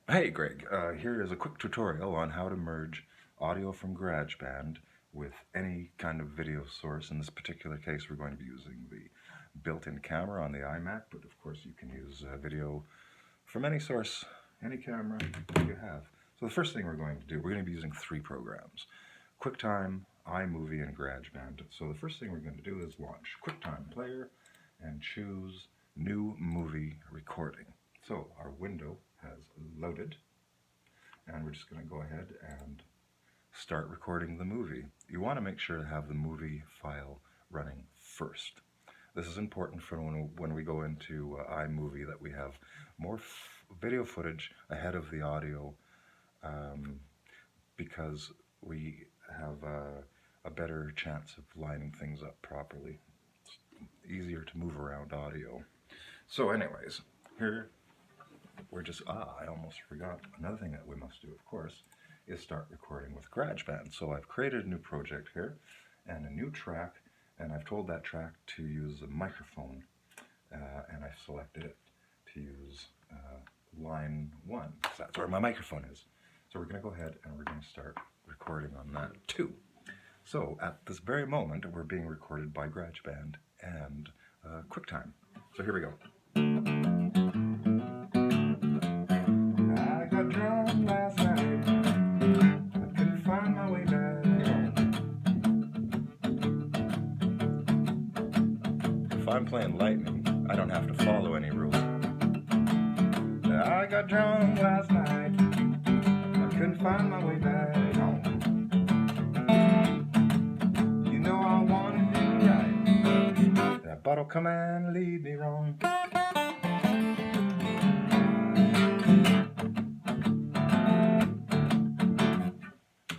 Hey Greg, here is a quick tutorial on how to merge audio from GarageBand with any kind of video source. In this particular case, we're going to be using the built-in camera on the iMac, but of course you can use video from any source, any camera you have. So the first thing we're going to do, we're going to be using three programs: QuickTime, iMovie, and GarageBand. So the first thing we're going to do is launch QuickTime Player and choose New Movie Recording. So our window has loaded, and we're just going to go ahead and start recording the movie. You want to make sure to have the movie file running first. This is important for when we go into iMovie, that we have more video footage ahead of the audio, because we have a better chance of lining things up properly. It's easier to move around audio. So anyways, here we're just, I almost forgot. Another thing that we must do, of course, is start recording with GarageBand. So I've created a new project here and a new track, and I've told that track to use a microphone, and I've selected it to use line 1, because that's where my microphone is. So we're going to go ahead and we're going to start recording on that too. So at this very moment, we're being recorded by GarageBand and QuickTime. So here we go. I got drunk last night, I couldn't find my way back home. If I'm playing Lightning, I don't have to follow any rules. I got drunk last night, I couldn't find my way back home. You know I wanna do right, that bottle come and lead me wrong.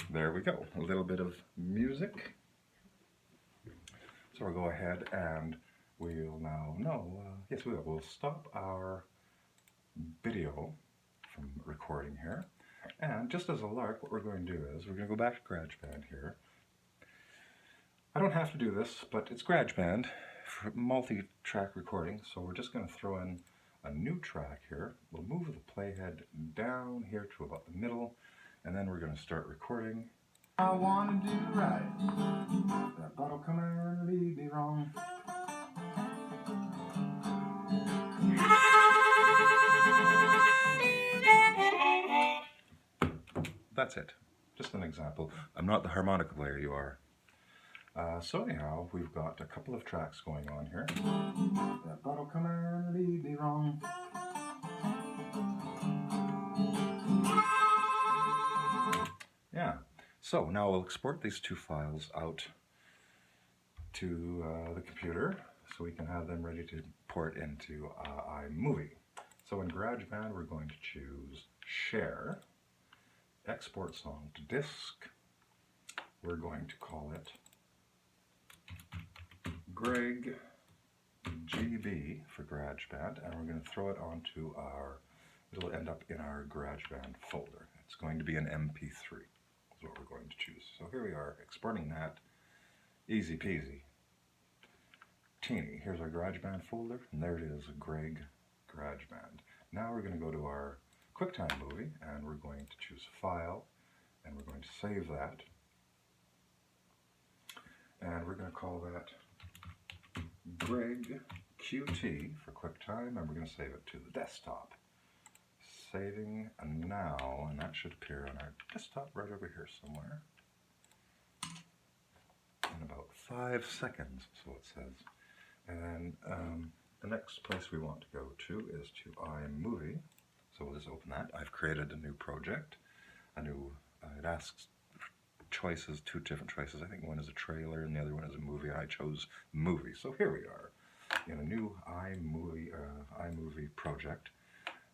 There we go, a little bit of music. So we'll go ahead and we'll now, yes we will, we'll stop our video from recording here. And just as a lark, what we're going to do is we're going to go back to GarageBand here. I don't have to do this, but it's GarageBand for multi-track recording, so we're just going to throw in a new track here. We'll move the playhead down here to about the middle, and then we're going to start recording. I want to do right, that bottle come and lead me wrong. That's it. Just an example. I'm not the harmonica player, you are. So anyhow, we've got a couple of tracks going on here. That bottle come and lead me wrong. Yeah. So now we'll export these two files out to the computer so we can have them ready to port into iMovie. So in GarageBand, we're going to choose Share, Export Song to Disk. We're going to call it Greg GB for GarageBand, and we're going to throw it onto it'll end up in our GarageBand folder. It's going to be an MP3, is what we're going to choose. So here we are, exporting that, easy peasy. Teeny, here's our GarageBand folder, and there it is, Greg GarageBand. Now we're going to go to our QuickTime movie, and we're going to choose File, and we're going to save that. And we're going to call that Greg QT for QuickTime, and we're going to save it to the desktop. Saving now, and that should appear on our desktop right over here somewhere in about 5 seconds, so it says. And then the next place we want to go to is to iMovie. So we'll just open that. I've created a new project, it asks choices, 2 different choices. I think one is a trailer and the other one is a movie. I chose movie. So here we are in a new iMovie project.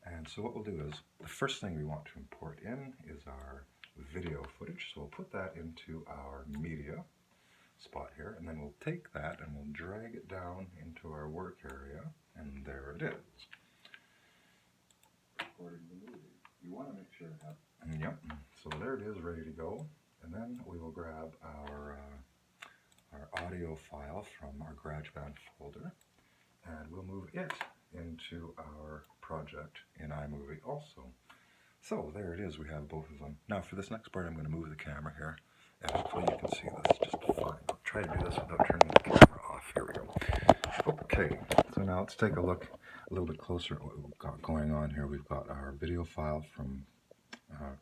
And so what we'll do is, the first thing we want to import in is our video footage. So we'll put that into our media spot here, and then we'll take that and we'll drag it down into our work area, and there it is. Recording the movie. You want to make sure that. Yep. So there it is, ready to go. And then we will grab our audio file from our GarageBand folder, and we'll move it into our project in iMovie also. So there it is, we have both of them. Now for this next part I'm going to move the camera here, and hopefully you can see this just fine. I'll try to do this without turning the camera off. Here we go. Okay, so now let's take a look a little bit closer at what we've got going on here. We've got our video file from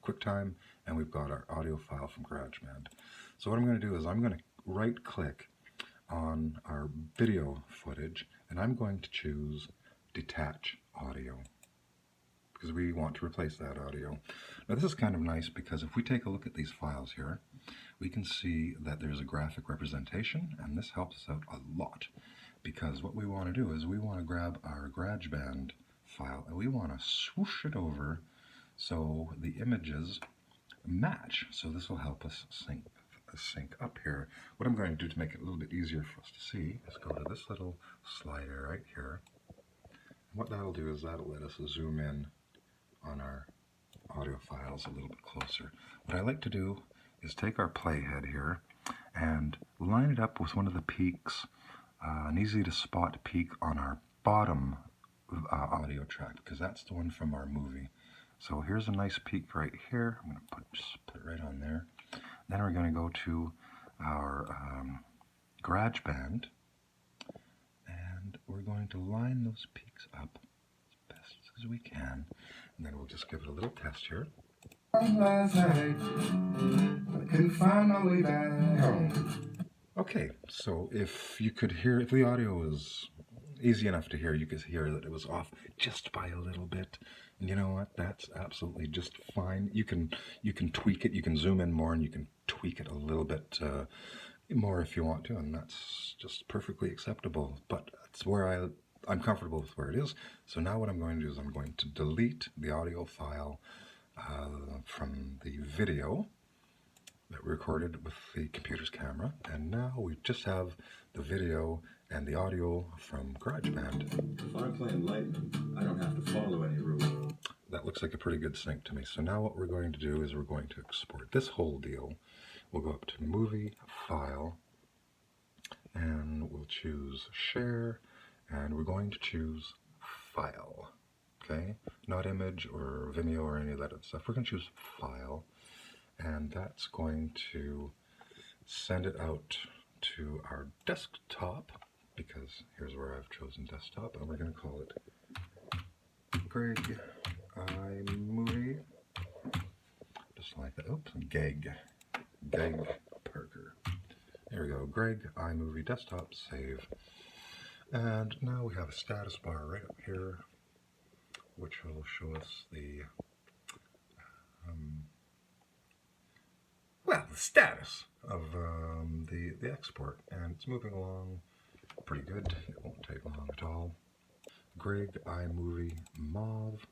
QuickTime, and we've got our audio file from GarageBand. So what I'm going to do is I'm going to right click on our video footage, and I'm going to choose detach audio, because we want to replace that audio. Now this is kind of nice because if we take a look at these files here, we can see that there's a graphic representation, and this helps us out a lot, because what we want to do is we want to grab our GarageBand file and we want to swoosh it over so the images match. So this will help us sync up here. What I'm going to do to make it a little bit easier for us to see is go to this little slider right here. What that'll do is that'll let us zoom in on our audio files a little bit closer. What I like to do is take our playhead here and line it up with one of the peaks, an easy to spot peak on our bottom audio track, because that's the one from our movie. So here's a nice peak right here. I'm going to just put it right on there. Then we're going to go to our GarageBand, and we're going to line those peaks up as best as we can. And then we'll just give it a little test here. Last night, I couldn't find my way back home. Okay, so if you could hear, if the audio was easy enough to hear, you could hear that it was off just by a little bit. And you know what? That's absolutely just fine. You can tweak it. You can zoom in more, and you can tweak it a little bit more if you want to, and that's just perfectly acceptable. But that's where I'm comfortable with where it is. So now what I'm going to do is I'm going to delete the audio file from the video that we recorded with the computer's camera, and now we just have the video and the audio from GarageBand. If I'm playing Lightning, I don't have to follow any rules. That looks like a pretty good sync to me. So now what we're going to do is we're going to export this whole deal. We'll go up to Movie, File, and we'll choose Share, and we're going to choose File. Okay? Not Image or Vimeo or any of that other stuff. We're going to choose File, and that's going to send it out to our desktop, because here's where I've chosen desktop, and we're going to call it Greg iMovie, just like that. Oops, Gag Parker. There we go, Greg iMovie desktop, save. And now we have a status bar right up here, which will show us the the status of the export, and it's moving along pretty good. It won't take long at all. Greg iMovie Mauve.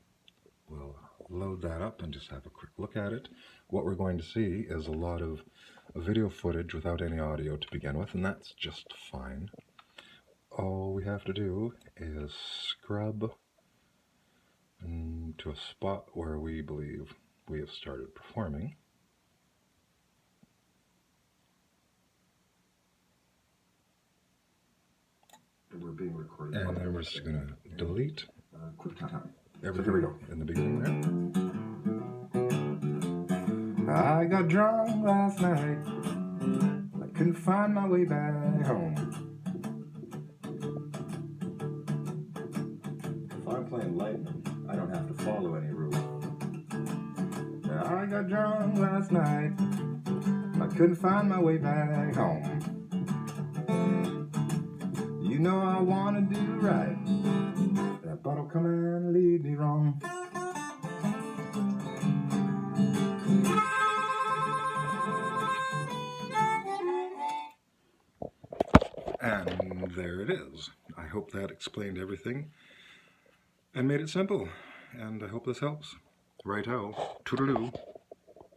We'll load that up and just have a quick look at it. What we're going to see is a lot of video footage without any audio to begin with, and that's just fine. All we have to do is scrub to a spot where we believe we have started performing. We're being recorded. And then we're just going to delete QuickTime. everything. So here we go. In the beginning there. I got drunk last night. I couldn't find my way back home. If I'm playing Lightning, I don't have to follow any rules. I got drunk last night. I couldn't find my way back home. You know I wanna do right. That bottle come and lead me wrong. And there it is. I hope that explained everything and made it simple. And I hope this helps. Righto. Toodaloo.